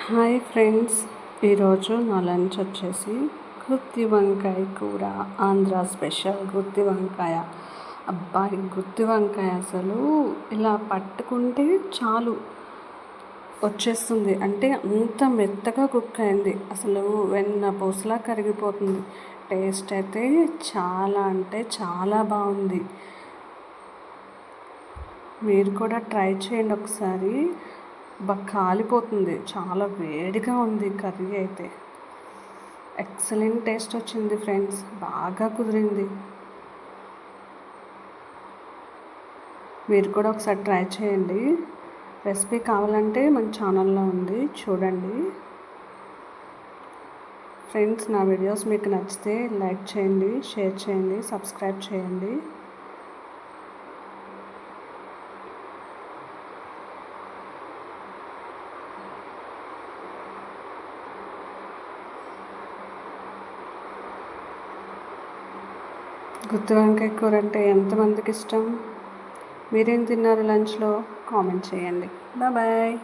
Hi friends, ఈరోజు నా lunch వచ్చేసి గుత్తి వంకాయ కూర. ఆంధ్ర స్పెషల్ గుత్తి వంకాయ. అబ్బాయి గుత్తి వంకాయ అసలు ఇలా పట్టుకుంటే చాలు వచ్చేస్తుంది. అంటే అంత మెత్తగా కుక్ అయింది. అసలు వెన్న పూసలా కరిగిపోతుంది. టేస్ట్ అయితే చాలా అంటే చాలా బాగుంది. మీరు కూడా ట్రై చేయండి ఒకసారి. బాగా కాలిపోతుంది, చాలా వేడిగా ఉంది కర్రీ అయితే. ఎక్సలెంట్ టేస్ట్ వచ్చింది ఫ్రెండ్స్, బాగా కుదిరింది. మీరు కూడా ఒకసారి ట్రై చేయండి. రెసిపీ కావాలంటే మన ఛానల్లో ఉంది, చూడండి. ఫ్రెండ్స్, నా వీడియోస్ మీకు నచ్చితే లైక్ చేయండి, షేర్ చేయండి, సబ్స్క్రైబ్ చేయండి. గుత్తి వంకాయ కూర అంటే ఎంతమందికి ఇష్టం? మీరేం తిన్నారు లంచ్లో? కామెంట్ చేయండి. బాయ్.